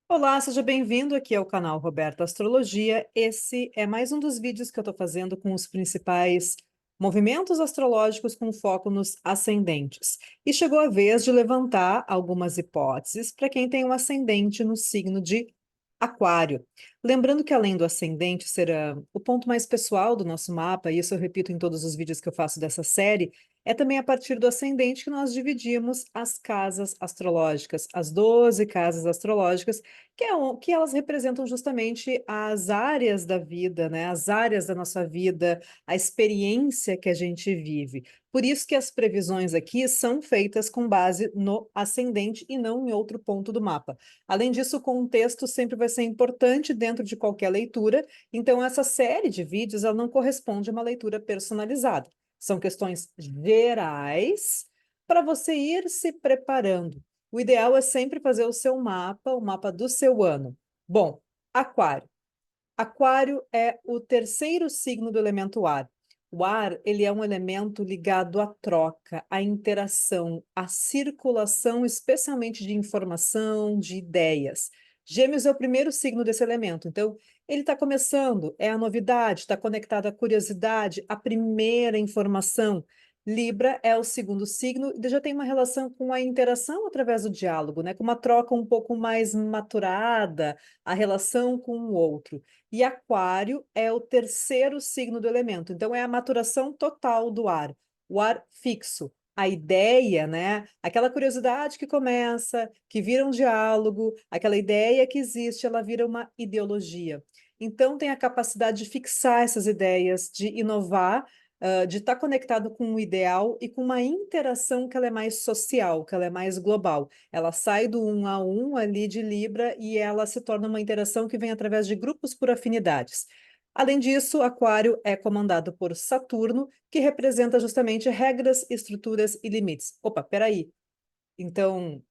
Olá, seja bem-vindo aqui ao canal Roberta Astrologia. Esse é mais um dos vídeos que eu estou fazendo com os principais movimentos astrológicos com foco nos ascendentes. E chegou a vez de levantar algumas hipóteses para quem tem um ascendente no signo de Aquário. Lembrando que além do ascendente ser o ponto mais pessoal do nosso mapa, e isso eu repito em todos os vídeos que eu faço dessa série, é também a partir do ascendente que nós dividimos as casas astrológicas, as 12 casas astrológicas que elas representam justamente as áreas da vida, né? As áreas da nossa vida, a experiência que a gente vive. Por isso que as previsões aqui são feitas com base no ascendente e não em outro ponto do mapa. Além disso, o contexto sempre vai ser importante dentro de qualquer leitura, então essa série de vídeos ela não corresponde a uma leitura personalizada. São questões gerais para você ir se preparando. O ideal é sempre fazer o seu mapa, o mapa do seu ano. Bom, Aquário. Aquário é o terceiro signo do elemento ar. O ar, ele é um elemento ligado à troca, à interação, à circulação, especialmente de informação, de ideias. Gêmeos é o primeiro signo desse elemento, então ele está começando, é a novidade, está conectado à curiosidade, à primeira informação. Libra é o segundo signo e já tem uma relação com a interação através do diálogo, né? Com uma troca um pouco mais maturada, a relação com o outro. E Aquário é o terceiro signo do elemento, então é a maturação total do ar, o ar fixo. A ideia, né? Aquela curiosidade que começa, que vira um diálogo, aquela ideia que existe, ela vira uma ideologia. Então, tem a capacidade de fixar essas ideias, de inovar, de estar conectado com o ideal e com uma interação que ela é mais social, que ela é mais global. Ela sai do um a um ali de Libra e ela se torna uma interação que vem através de grupos por afinidades. Além disso, Aquário é comandado por Saturno, que representa justamente regras, estruturas e limites. Opa, peraí. Então,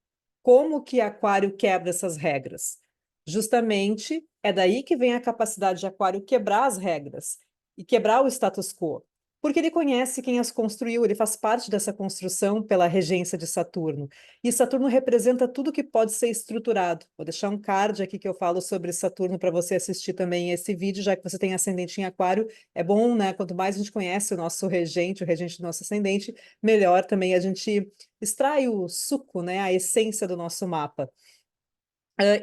como que Aquário quebra essas regras? Justamente é daí que vem a capacidade de Aquário quebrar as regras e quebrar o status quo. Porque ele conhece quem as construiu, ele faz parte dessa construção pela regência de Saturno. E Saturno representa tudo que pode ser estruturado. Vou deixar um card aqui que eu falo sobre Saturno para você assistir também esse vídeo, já que você tem ascendente em Aquário. É bom, né? Quanto mais a gente conhece o regente do nosso ascendente, melhor também a gente extrai o suco, né, a essência do nosso mapa.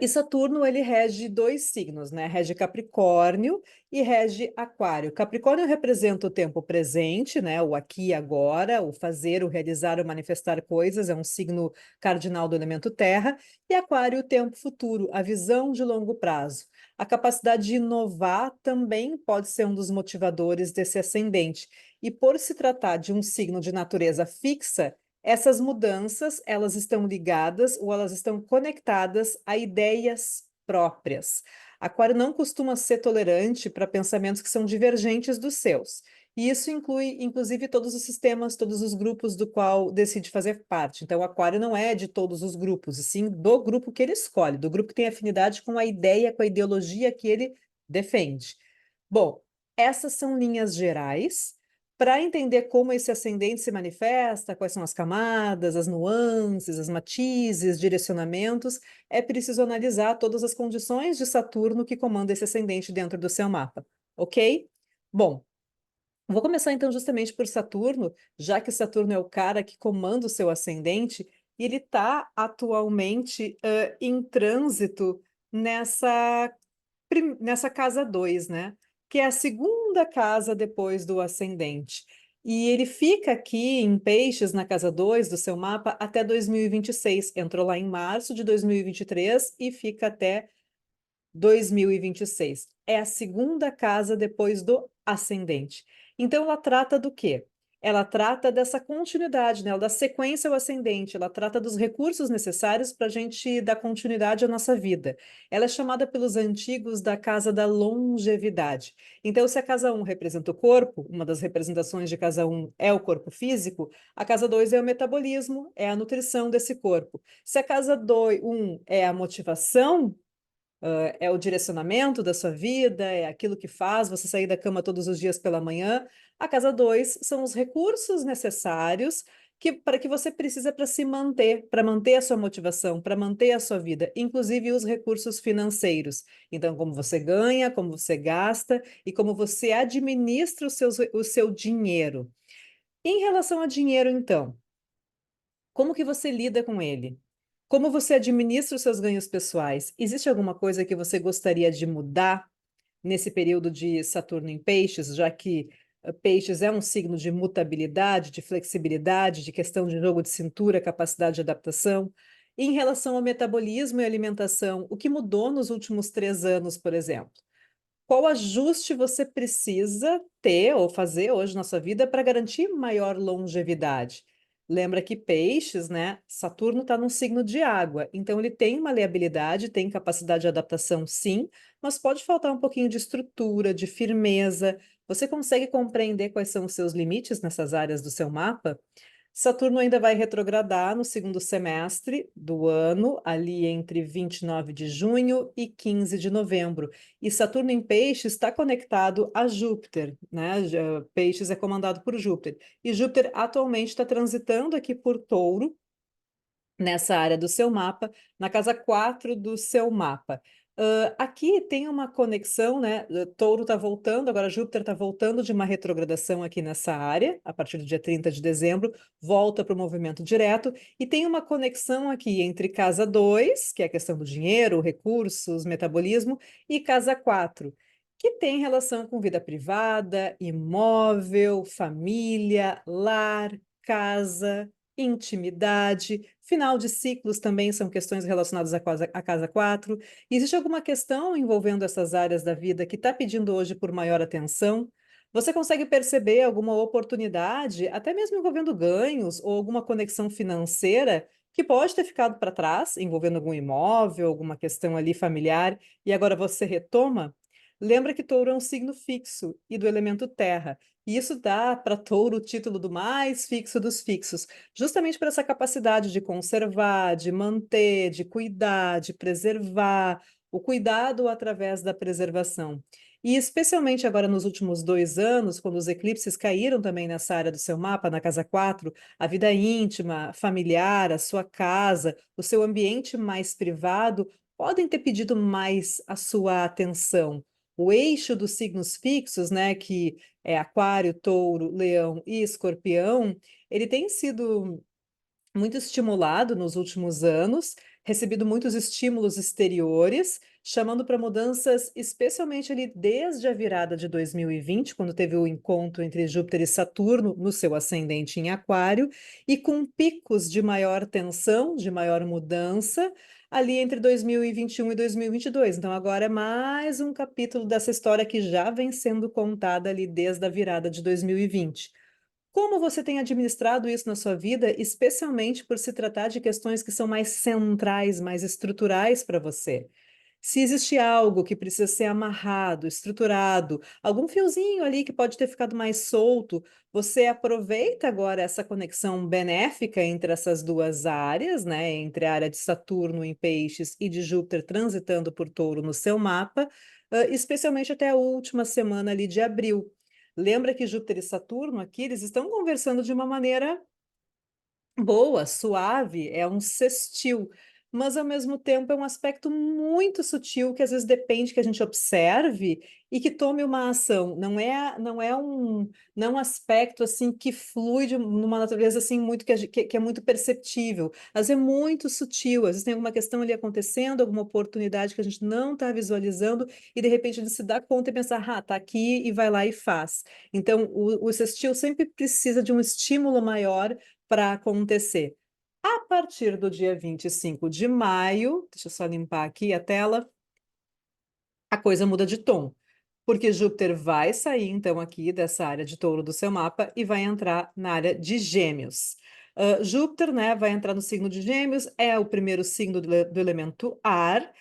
E Saturno, ele rege dois signos, né? Rege Capricórnio e rege Aquário. Capricórnio representa o tempo presente, né? O aqui e agora, o fazer, o realizar, o manifestar coisas, é um signo cardinal do elemento terra. E Aquário, o tempo futuro, a visão de longo prazo. A capacidade de inovar também pode ser um dos motivadores desse ascendente. E por se tratar de um signo de natureza fixa, essas mudanças, elas estão ligadas ou elas estão conectadas a ideias próprias. Aquário não costuma ser tolerante para pensamentos que são divergentes dos seus. E isso inclui, inclusive, todos os sistemas, todos os grupos do qual decide fazer parte. Então, o Aquário não é de todos os grupos, e sim do grupo que ele escolhe, do grupo que tem afinidade com a ideia, com a ideologia que ele defende. Bom, essas são linhas gerais. Para entender como esse ascendente se manifesta, quais são as camadas, as nuances, as matizes, direcionamentos, é preciso analisar todas as condições de Saturno que comanda esse ascendente dentro do seu mapa, ok? Bom, vou começar então justamente por Saturno, já que Saturno é o cara que comanda o seu ascendente, e ele está atualmente em trânsito nessa nessa casa 2, né? Que é a segunda casa depois do ascendente. E ele fica aqui em Peixes, na casa 2 do seu mapa, até 2026. Entrou lá em março de 2023 e fica até 2026. É a segunda casa depois do ascendente. Então, ela trata do quê? Ela trata dessa continuidade, né? Ela dá sequência ao ascendente, ela trata dos recursos necessários para a gente dar continuidade à nossa vida. Ela é chamada pelos antigos da casa da longevidade. Então, se a casa um representa o corpo, uma das representações de casa um é o corpo físico, a casa 2 é o metabolismo, é a nutrição desse corpo. Se a casa 1 é a motivação, é o direcionamento da sua vida, é aquilo que faz você sair da cama todos os dias pela manhã. A casa 2 são os recursos necessários para que você precisa para se manter, para manter a sua motivação, para manter a sua vida, inclusive os recursos financeiros. Então, como você ganha, como você gasta e como você administra o seu dinheiro. Em relação a dinheiro, então, como que você lida com ele? Como você administra os seus ganhos pessoais? Existe alguma coisa que você gostaria de mudar nesse período de Saturno em Peixes, já que Peixes é um signo de mutabilidade, de flexibilidade, de questão de jogo de cintura, capacidade de adaptação? Em relação ao metabolismo e alimentação, o que mudou nos últimos 3 anos, por exemplo? Qual ajuste você precisa ter ou fazer hoje na sua vida para garantir maior longevidade? Lembra que peixes, né? Saturno está num signo de água, então ele tem maleabilidade, tem capacidade de adaptação, sim, mas pode faltar um pouquinho de estrutura, de firmeza. Você consegue compreender quais são os seus limites nessas áreas do seu mapa? Saturno ainda vai retrogradar no segundo semestre do ano, ali entre 29 de junho e 15 de novembro. E Saturno em Peixes está conectado a Júpiter, né? Peixes é comandado por Júpiter. E Júpiter atualmente está transitando aqui por Touro, nessa área do seu mapa, na casa 4 do seu mapa. Aqui tem uma conexão, né? Touro está voltando, agora Júpiter está voltando de uma retrogradação aqui nessa área, a partir do dia 30 de dezembro, volta para o movimento direto, e tem uma conexão aqui entre casa 2, que é a questão do dinheiro, recursos, metabolismo, e casa 4, que tem relação com vida privada, imóvel, família, lar, casa, intimidade, final de ciclos também são questões relacionadas à casa 4. Existe alguma questão envolvendo essas áreas da vida que está pedindo hoje por maior atenção? Você consegue perceber alguma oportunidade, até mesmo envolvendo ganhos ou alguma conexão financeira que pode ter ficado para trás, envolvendo algum imóvel, alguma questão ali familiar, e agora você retoma? Lembra que touro é um signo fixo e do elemento terra. E isso dá para touro o título do mais fixo dos fixos, justamente por essa capacidade de conservar, de manter, de cuidar, de preservar, o cuidado através da preservação. E especialmente agora nos últimos 2 anos, quando os eclipses caíram também nessa área do seu mapa, na casa 4, a vida íntima, familiar, a sua casa, o seu ambiente mais privado, podem ter pedido mais a sua atenção. O eixo dos signos fixos, né, que é Aquário, Touro, Leão e Escorpião, ele tem sido muito estimulado nos últimos anos, recebido muitos estímulos exteriores, chamando para mudanças, especialmente ali desde a virada de 2020, quando teve o encontro entre Júpiter e Saturno no seu ascendente em Aquário, e com picos de maior tensão, de maior mudança, ali entre 2021 e 2022. Então, agora é mais um capítulo dessa história que já vem sendo contada ali desde a virada de 2020. Como você tem administrado isso na sua vida, especialmente por se tratar de questões que são mais centrais, mais estruturais para você? Se existe algo que precisa ser amarrado, estruturado, algum fiozinho ali que pode ter ficado mais solto, você aproveita agora essa conexão benéfica entre essas duas áreas, né? Entre a área de Saturno em Peixes e de Júpiter transitando por Touro no seu mapa, especialmente até a última semana ali de abril. Lembra que Júpiter e Saturno aqui, eles estão conversando de uma maneira boa, suave, é um sextil, mas ao mesmo tempo é um aspecto muito sutil que às vezes depende que a gente observe e que tome uma ação. Não é um aspecto assim que flui numa natureza assim muito que é muito perceptível. Às vezes é muito sutil, às vezes tem alguma questão ali acontecendo, alguma oportunidade que a gente não está visualizando e de repente a gente se dá conta e pensa, ah, tá aqui e vai lá e faz. Então o sextil sempre precisa de um estímulo maior para acontecer. A partir do dia 25 de maio, deixa eu só limpar aqui a tela, a coisa muda de tom, porque Júpiter vai sair então aqui dessa área de touro do seu mapa e vai entrar na área de Gêmeos. Júpiter, né, vai entrar no signo de Gêmeos, é o primeiro signo do elemento ar,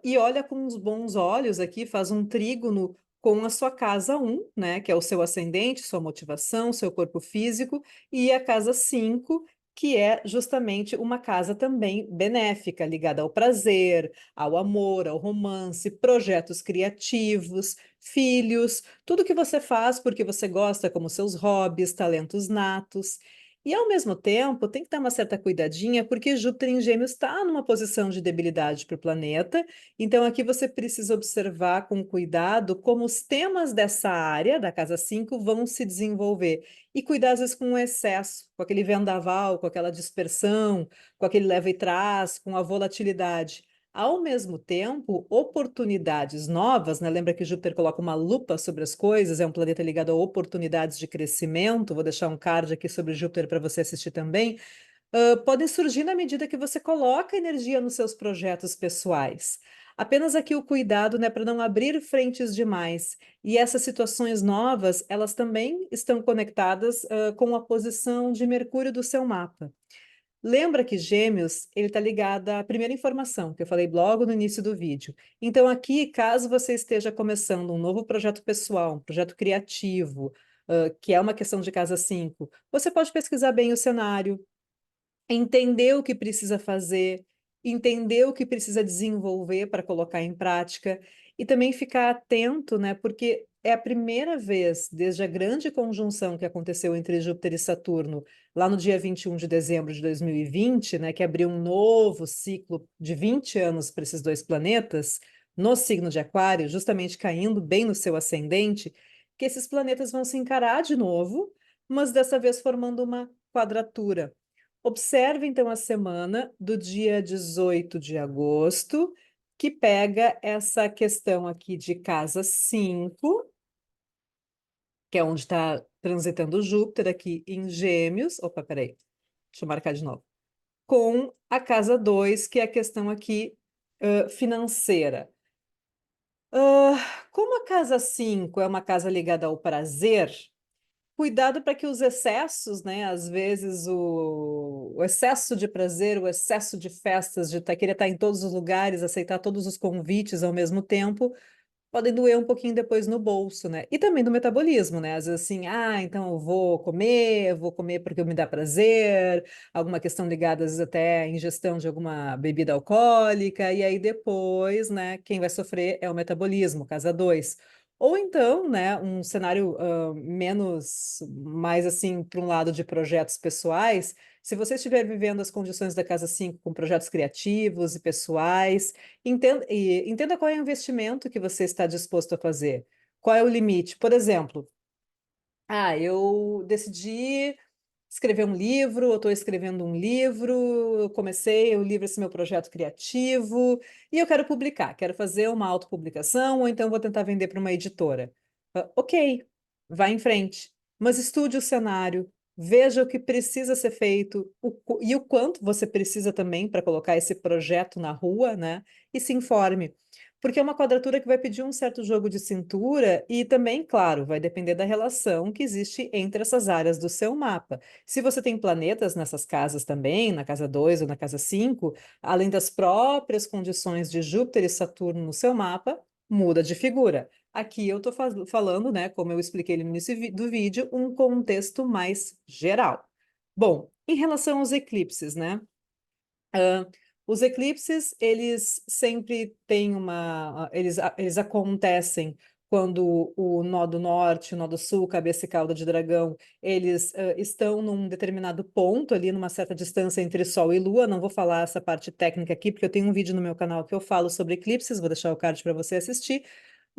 e olha com os bons olhos aqui, faz um trígono com a sua casa 1, né, que é o seu ascendente, sua motivação, seu corpo físico, e a casa 5, que é justamente uma casa também benéfica, ligada ao prazer, ao amor, ao romance, projetos criativos, filhos, tudo que você faz porque você gosta, como seus hobbies, talentos natos. E, ao mesmo tempo, tem que dar uma certa cuidadinha, porque Júpiter em Gêmeos está numa posição de debilidade para o planeta. Então, aqui você precisa observar com cuidado como os temas dessa área, da casa 5, vão se desenvolver. E cuidar, às vezes, com o excesso, com aquele vendaval, com aquela dispersão, com aquele leva e traz, com a volatilidade. Ao mesmo tempo, oportunidades novas, né? Lembra que Júpiter coloca uma lupa sobre as coisas, é um planeta ligado a oportunidades de crescimento. Vou deixar um card aqui sobre Júpiter para você assistir também. Podem surgir na medida que você coloca energia nos seus projetos pessoais. Apenas aqui o cuidado, né, para não abrir frentes demais. E essas situações novas, elas também estão conectadas, com a posição de Mercúrio do seu mapa. Lembra que Gêmeos, ele está ligado à primeira informação, que eu falei logo no início do vídeo. Então, aqui, caso você esteja começando um novo projeto pessoal, um projeto criativo, que é uma questão de casa 5, você pode pesquisar bem o cenário, entender o que precisa fazer, entender o que precisa desenvolver para colocar em prática e também ficar atento, né? Porque é a primeira vez desde a grande conjunção que aconteceu entre Júpiter e Saturno, lá no dia 21 de dezembro de 2020, né, que abriu um novo ciclo de 20 anos para esses dois planetas, no signo de Aquário, justamente caindo bem no seu ascendente, que esses planetas vão se encarar de novo, mas dessa vez formando uma quadratura. Observe, então, a semana do dia 18 de agosto, que pega essa questão aqui de casa 5, que é onde está transitando Júpiter aqui em Gêmeos. Opa, peraí, deixa eu marcar de novo. Com a casa 2, que é a questão aqui financeira. Como a casa 5 é uma casa ligada ao prazer, cuidado para que os excessos, né? Às vezes o excesso de prazer, o excesso de festas, de querer estar em todos os lugares, aceitar todos os convites ao mesmo tempo, podem doer um pouquinho depois no bolso, né? E também no metabolismo, né? Às vezes assim, então eu vou comer porque me dá prazer, alguma questão ligada às vezes até à ingestão de alguma bebida alcoólica, e aí depois, né, quem vai sofrer é o metabolismo, casa 2. Ou então, né, um cenário menos, mais assim, para um lado de projetos pessoais, se você estiver vivendo as condições da casa 5 com projetos criativos e pessoais, entenda qual é o investimento que você está disposto a fazer. Qual é o limite? Por exemplo, eu decidi escrever um livro, eu estou escrevendo um livro, eu comecei o livro, esse meu projeto criativo, e eu quero publicar, quero fazer uma autopublicação, ou então vou tentar vender para uma editora. Ok, vá em frente, mas estude o cenário, veja o que precisa ser feito e o quanto você precisa também para colocar esse projeto na rua, né? E se informe. Porque é uma quadratura que vai pedir um certo jogo de cintura e também, claro, vai depender da relação que existe entre essas áreas do seu mapa. Se você tem planetas nessas casas também, na casa 2 ou na casa 5, além das próprias condições de Júpiter e Saturno no seu mapa, muda de figura. Aqui eu estou falando, né, como eu expliquei no início do vídeo, um contexto mais geral. Bom, em relação aos eclipses, né? Os eclipses, eles sempre têm eles acontecem quando o nó do norte, o nó do sul, cabeça e cauda de dragão, eles estão num determinado ponto ali, numa certa distância entre Sol e Lua. Não vou falar essa parte técnica aqui, porque eu tenho um vídeo no meu canal que eu falo sobre eclipses, vou deixar o card para você assistir.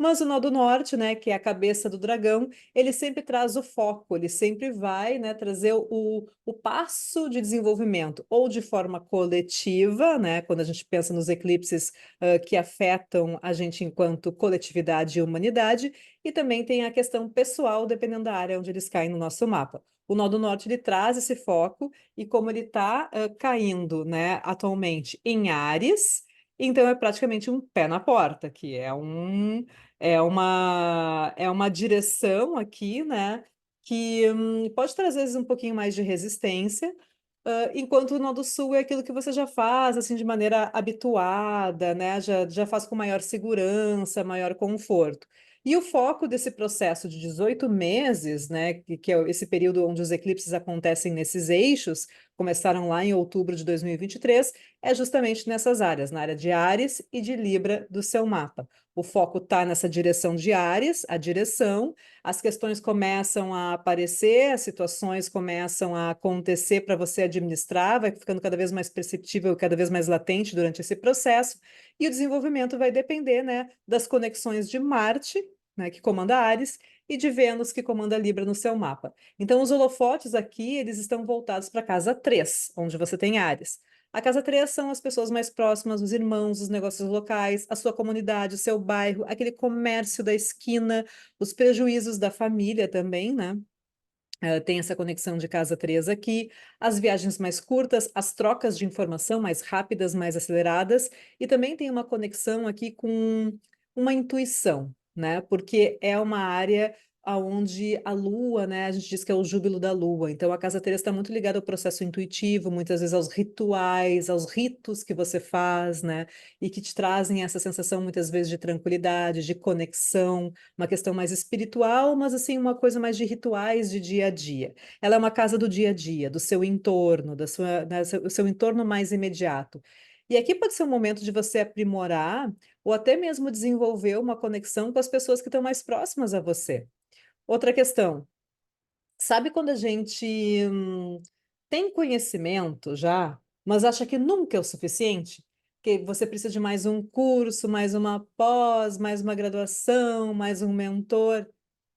Mas o nó do norte, né, que é a cabeça do dragão, ele sempre traz o foco, ele sempre vai, né, trazer o passo de desenvolvimento, ou de forma coletiva, né, quando a gente pensa nos eclipses que afetam a gente enquanto coletividade e humanidade, e também tem a questão pessoal, dependendo da área onde eles caem no nosso mapa. O nó do norte, ele traz esse foco, e como ele está caindo, né, atualmente em Áries, então é praticamente um pé na porta, que é uma direção aqui, né? Que pode trazer, às vezes, um pouquinho mais de resistência, enquanto o nó do sul é aquilo que você já faz, assim, de maneira habituada, né? Já faz com maior segurança, maior conforto. E o foco desse processo de 18 meses, né, que é esse período onde os eclipses acontecem nesses eixos, começaram lá em outubro de 2023, é justamente nessas áreas, na área de Áries e de Libra do seu mapa. O foco está nessa direção de Áries, a direção, as questões começam a aparecer, as situações começam a acontecer para você administrar, vai ficando cada vez mais perceptível, cada vez mais latente durante esse processo, e o desenvolvimento vai depender, né, das conexões de Marte, né, que comanda Áries, e de Vênus, que comanda Libra no seu mapa. Então, os holofotes aqui, eles estão voltados para a casa 3, onde você tem Áries. A casa 3 são as pessoas mais próximas, os irmãos, os negócios locais, a sua comunidade, o seu bairro, aquele comércio da esquina, os prejuízos da família também, né? Tem essa conexão de casa 3 aqui, as viagens mais curtas, as trocas de informação mais rápidas, mais aceleradas, e também tem uma conexão aqui com uma intuição, né? Porque é uma área onde a lua, né? A gente diz que é o júbilo da lua. Então a casa 3 está muito ligada ao processo intuitivo, muitas vezes aos rituais, aos ritos que você faz, né? E que te trazem essa sensação muitas vezes de tranquilidade, de conexão, uma questão mais espiritual, mas assim, uma coisa mais de rituais de dia a dia. Ela é uma casa do dia a dia, do seu entorno, o seu entorno mais imediato. E aqui pode ser um momento de você aprimorar ou até mesmo desenvolver uma conexão com as pessoas que estão mais próximas a você. Outra questão, sabe quando a gente tem conhecimento já, mas acha que nunca é o suficiente? Que você precisa de mais um curso, mais uma pós, mais uma graduação, mais um mentor?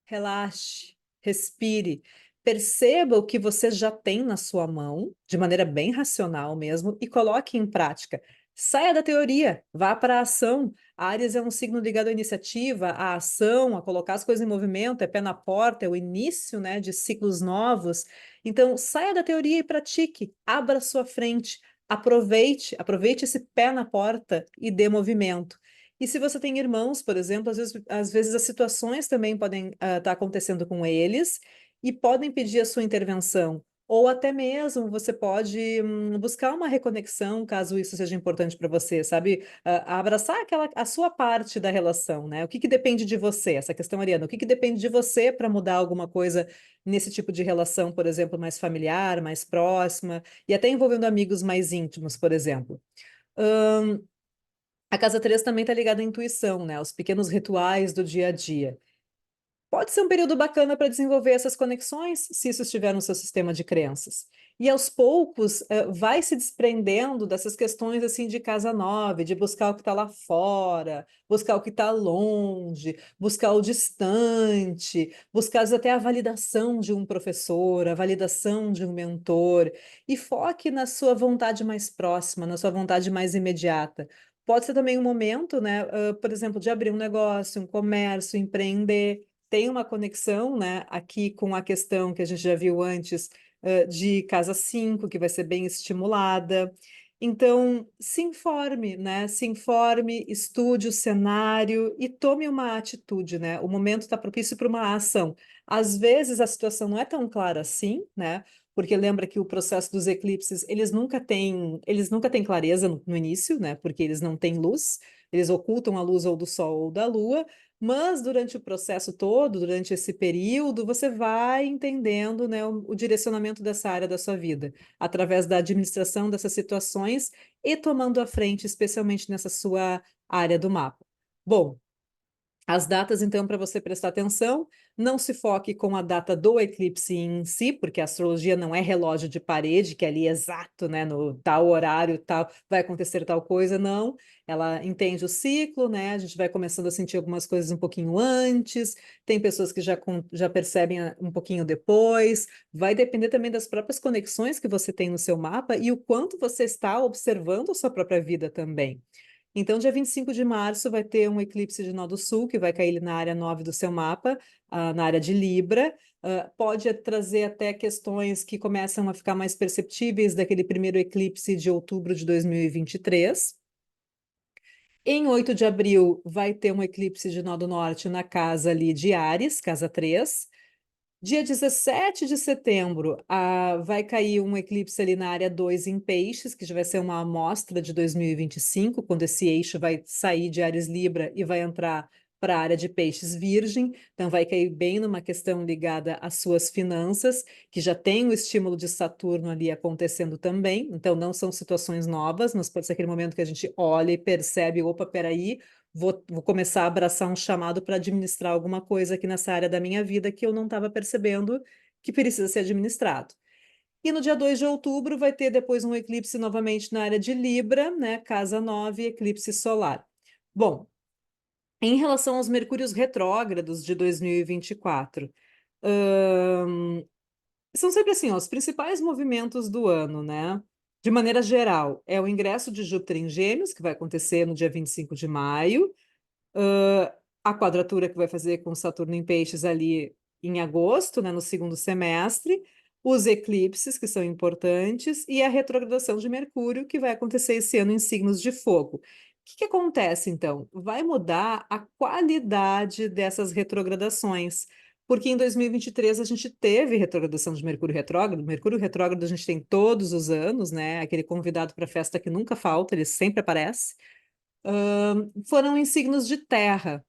Relaxe, respire, perceba o que você já tem na sua mão, de maneira bem racional mesmo, e coloque em prática. Saia da teoria, vá para a ação. Áries é um signo ligado à iniciativa, à ação, a colocar as coisas em movimento, é pé na porta, é o início, né, de ciclos novos. Então, saia da teoria e pratique, abra sua frente, aproveite esse pé na porta e dê movimento. E se você tem irmãos, por exemplo, às vezes as situações também podem estar acontecendo com eles e podem pedir a sua intervenção. Ou até mesmo você pode buscar uma reconexão, caso isso seja importante para você, sabe? Abraçar a sua parte da relação, né? O que que depende de você? Essa questão, Ariana, o que que depende de você para mudar alguma coisa nesse tipo de relação, por exemplo, mais familiar, mais próxima, e até envolvendo amigos mais íntimos, por exemplo. A casa 3 também está ligada à intuição, né? Aos pequenos rituais do dia a dia. Pode ser um período bacana para desenvolver essas conexões, se isso estiver no seu sistema de crenças. E aos poucos, vai se desprendendo dessas questões assim de casa 9, de buscar o que está lá fora, buscar o que está longe, buscar o distante, buscar às vezes, até a validação de um professor, a validação de um mentor, e foque na sua vontade mais próxima, na sua vontade mais imediata. Pode ser também um momento, né, por exemplo, de abrir um negócio, um comércio, empreender. Tem uma conexão, né, aqui com a questão que a gente já viu antes, de casa 5 que vai ser bem estimulada. Então, se informe, né? Se informe, estude o cenário e tome uma atitude, né? O momento está propício para uma ação. Às vezes a situação não é tão clara assim, né? Porque lembra que o processo dos eclipses, eles nunca têm clareza no início, né? Porque eles não têm luz, eles ocultam a luz ou do sol ou da lua, mas durante o processo todo, durante esse período, você vai entendendo, né, o direcionamento dessa área da sua vida, através da administração dessas situações e tomando a frente, especialmente nessa sua área do mapa. Bom, as datas, então, para você prestar atenção, não se foque com a data do eclipse em si, porque a astrologia não é relógio de parede, que é ali exato, né, no tal horário, tal, vai acontecer tal coisa, não. Ela entende o ciclo, né? A gente vai começando a sentir algumas coisas um pouquinho antes, tem pessoas que já percebem um pouquinho depois, vai depender também das próprias conexões que você tem no seu mapa e o quanto você está observando a sua própria vida também. Então, dia 25 de março vai ter um eclipse de nó do sul, que vai cair na área 9 do seu mapa, na área de Libra. Pode trazer até questões que começam a ficar mais perceptíveis daquele primeiro eclipse de outubro de 2023. Em 8 de abril vai ter um eclipse de nó do norte na casa ali de Áries, casa 3. Dia 17 de setembro, vai cair um eclipse ali na área 2 em Peixes, que já vai ser uma amostra de 2025, quando esse eixo vai sair de Áries Libra e vai entrar para a área de peixes virgem, então vai cair bem numa questão ligada às suas finanças, que já tem o estímulo de Saturno ali acontecendo também, então não são situações novas, mas pode ser aquele momento que a gente olha e percebe, opa, peraí, vou começar a abraçar um chamado para administrar alguma coisa aqui nessa área da minha vida que eu não estava percebendo que precisa ser administrado. E no dia 2 de outubro vai ter depois um eclipse novamente na área de Libra, né? Casa 9, eclipse solar. Bom, em relação aos Mercúrios retrógrados de 2024, são sempre assim, ó, os principais movimentos do ano, né? De maneira geral, é o ingresso de Júpiter em Gêmeos, que vai acontecer no dia 25 de maio, a quadratura que vai fazer com Saturno em Peixes ali em agosto, né, no segundo semestre, os eclipses, que são importantes, e a retrogradação de Mercúrio, que vai acontecer esse ano em signos de fogo. O que acontece, então? Vai mudar a qualidade dessas retrogradações, porque em 2023 a gente teve retrogradação de Mercúrio retrógrado. Mercúrio retrógrado a gente tem todos os anos, né? Aquele convidado para a festa que nunca falta, ele sempre aparece. Foram em signos de terra.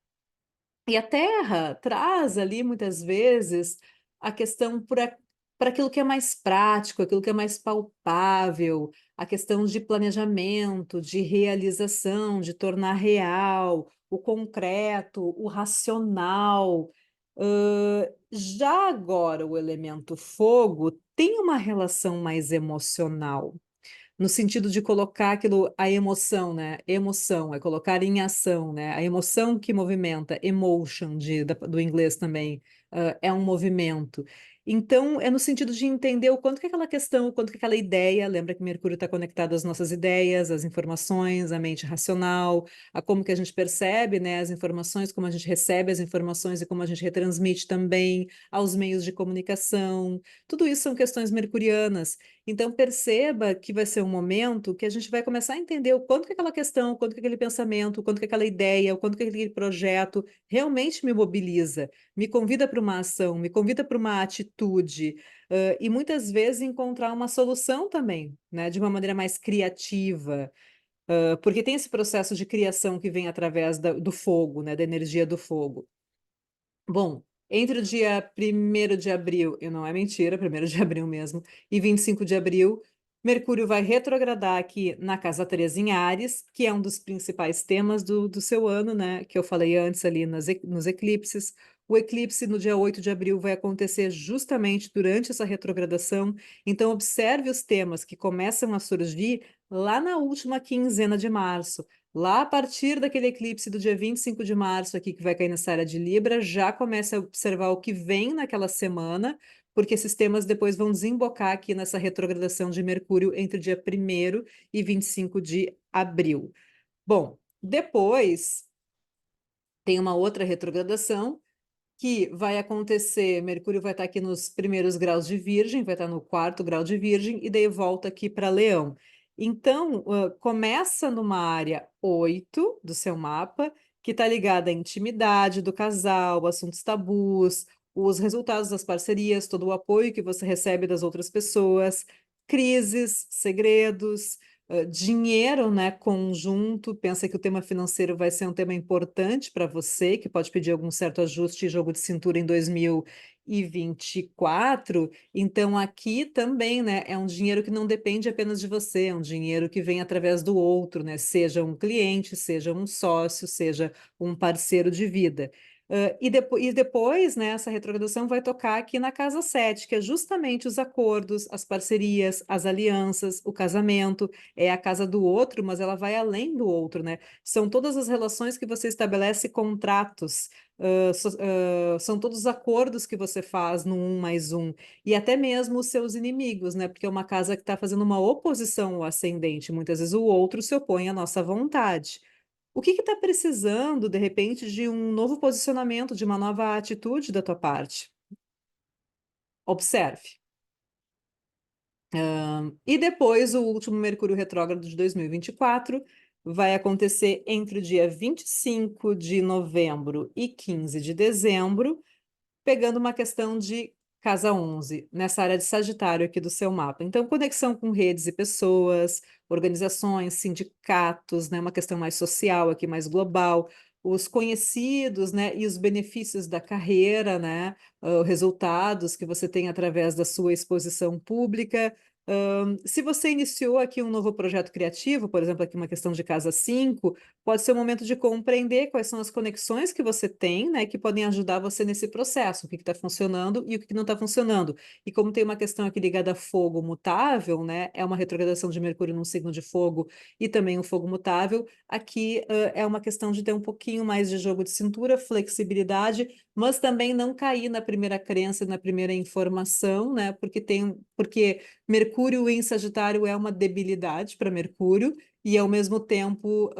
E a Terra traz ali, muitas vezes, a questão para aquilo que é mais prático, aquilo que é mais palpável, a questão de planejamento, de realização, de tornar real, o concreto, o racional. Já agora, o elemento fogo tem uma relação mais emocional no sentido de colocar aquilo, a emoção, né? Emoção, é colocar em ação, né? A emoção que movimenta, emotion, do inglês também, é um movimento. Então, é no sentido de entender o quanto que aquela questão, o quanto que aquela ideia, lembra que Mercúrio está conectado às nossas ideias, às informações, à mente racional, a como que a gente percebe, né, as informações, como a gente recebe as informações e como a gente retransmite também aos meios de comunicação. Tudo isso são questões mercurianas. Então, perceba que vai ser um momento que a gente vai começar a entender o quanto que aquela questão, o quanto que aquele pensamento, o quanto que aquela ideia, o quanto que aquele projeto realmente me mobiliza, me convida para uma ação, me convida para uma atitude, e muitas vezes encontrar uma solução também, né, de uma maneira mais criativa, porque tem esse processo de criação que vem através do fogo, né, da energia do fogo. Bom, entre o dia 1º de abril, e não é mentira, 1º de abril mesmo, e 25 de abril, Mercúrio vai retrogradar aqui na casa 3 em Áries, que é um dos principais temas do seu ano, né? Que eu falei antes ali nos eclipses. O eclipse no dia 8 de abril vai acontecer justamente durante essa retrogradação. Então, observe os temas que começam a surgir lá na última quinzena de março. Lá, a partir daquele eclipse do dia 25 de março, aqui, que vai cair nessa área de Libra, já comece a observar o que vem naquela semana, porque esses temas depois vão desembocar aqui nessa retrogradação de Mercúrio entre o dia 1º e 25 de abril. Bom, depois tem uma outra retrogradação que vai acontecer, Mercúrio vai estar aqui nos primeiros graus de Virgem, vai estar no 4º grau de Virgem, e daí volta aqui para Leão. Então, começa numa área 8 do seu mapa, que está ligada à intimidade do casal, assuntos tabus, os resultados das parcerias, todo o apoio que você recebe das outras pessoas, crises, segredos, dinheiro, né, conjunto. Pensa que o tema financeiro vai ser um tema importante para você, que pode pedir algum certo ajuste e jogo de cintura em 2024. Então, aqui também, né, é um dinheiro que não depende apenas de você, é um dinheiro que vem através do outro, né, seja um cliente, seja um sócio, seja um parceiro de vida. E depois, né, essa retrogradação vai tocar aqui na casa 7, que é justamente os acordos, as parcerias, as alianças, o casamento. É a casa do outro, mas ela vai além do outro, né? São todas as relações que você estabelece, contratos, são todos os acordos que você faz no 1+1, e até mesmo os seus inimigos, né? Porque é uma casa que está fazendo uma oposição ao ascendente, muitas vezes o outro se opõe à nossa vontade. O que está precisando, de repente, de um novo posicionamento, de uma nova atitude da tua parte? Observe. E depois, o último Mercúrio retrógrado de 2024 vai acontecer entre o dia 25 de novembro e 15 de dezembro, pegando uma questão de casa 11, nessa área de Sagitário aqui do seu mapa. Então, conexão com redes e pessoas, organizações, sindicatos, né, uma questão mais social aqui, mais global, os conhecidos, né, e os benefícios da carreira, né, resultados que você tem através da sua exposição pública. Se você iniciou aqui um novo projeto criativo, por exemplo, aqui uma questão de casa 5, pode ser o momento de compreender quais são as conexões que você tem, né, que podem ajudar você nesse processo, o que está funcionando e o que não está funcionando. E como tem uma questão aqui ligada a fogo mutável, né, é uma retrogradação de Mercúrio num signo de fogo e também um fogo mutável, aqui é uma questão de ter um pouquinho mais de jogo de cintura, flexibilidade, mas também não cair na primeira crença, na primeira informação, né, porque Mercúrio em Sagitário é uma debilidade para Mercúrio, e ao mesmo tempo,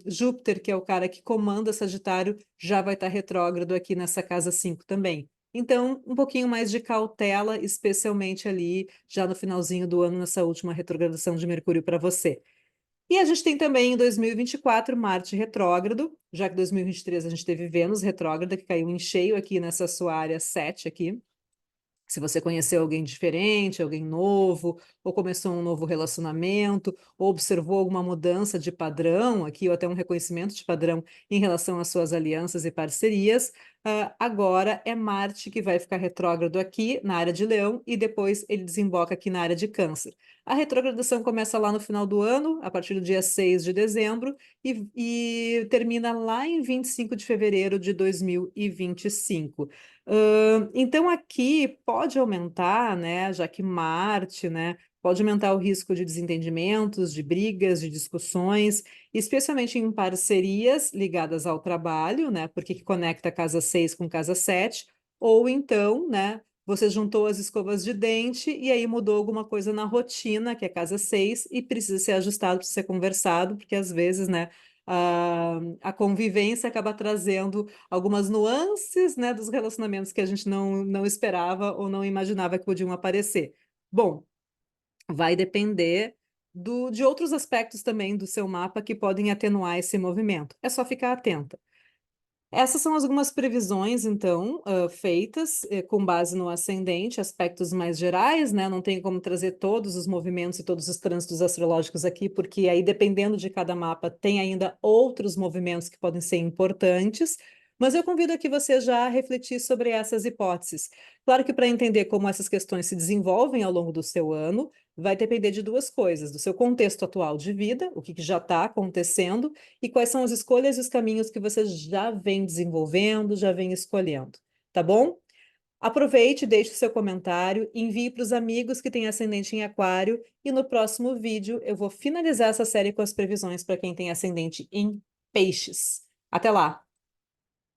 Júpiter, que é o cara que comanda Sagitário, já vai estar retrógrado aqui nessa casa 5 também. Então, um pouquinho mais de cautela, especialmente ali, já no finalzinho do ano, nessa última retrogradação de Mercúrio para você. E a gente tem também em 2024 Marte retrógrado, já que em 2023 a gente teve Vênus retrógrada, que caiu em cheio aqui nessa sua área 7 aqui. Se você conheceu alguém diferente, alguém novo, ou começou um novo relacionamento, ou observou alguma mudança de padrão aqui, ou até um reconhecimento de padrão em relação às suas alianças e parcerias, agora é Marte que vai ficar retrógrado aqui na área de Leão e depois ele desemboca aqui na área de Câncer. A retrogradação começa lá no final do ano, a partir do dia 6 de dezembro, e termina lá em 25 de fevereiro de 2025. Então aqui pode aumentar, né, já que Marte, né, pode aumentar o risco de desentendimentos, de brigas, de discussões, especialmente em parcerias ligadas ao trabalho, né, porque que conecta casa 6 com casa 7, ou então, né, você juntou as escovas de dente e aí mudou alguma coisa na rotina, que é casa 6, e precisa ser ajustado, precisa ser conversado, porque às vezes, né, a convivência acaba trazendo algumas nuances, né, dos relacionamentos que a gente não esperava ou não imaginava que podiam aparecer. Bom, vai depender de outros aspectos também do seu mapa que podem atenuar esse movimento. É só ficar atenta. Essas são algumas previsões, então, feitas com base no ascendente, aspectos mais gerais, né? Não tem como trazer todos os movimentos e todos os trânsitos astrológicos aqui, porque aí, dependendo de cada mapa, tem ainda outros movimentos que podem ser importantes. Mas eu convido aqui você já a refletir sobre essas hipóteses. Claro que para entender como essas questões se desenvolvem ao longo do seu ano, vai depender de duas coisas: do seu contexto atual de vida, o que já está acontecendo, e quais são as escolhas e os caminhos que você já vem desenvolvendo, já vem escolhendo, tá bom? Aproveite, deixe o seu comentário, envie para os amigos que têm ascendente em Aquário e no próximo vídeo eu vou finalizar essa série com as previsões para quem tem ascendente em Peixes. Até lá!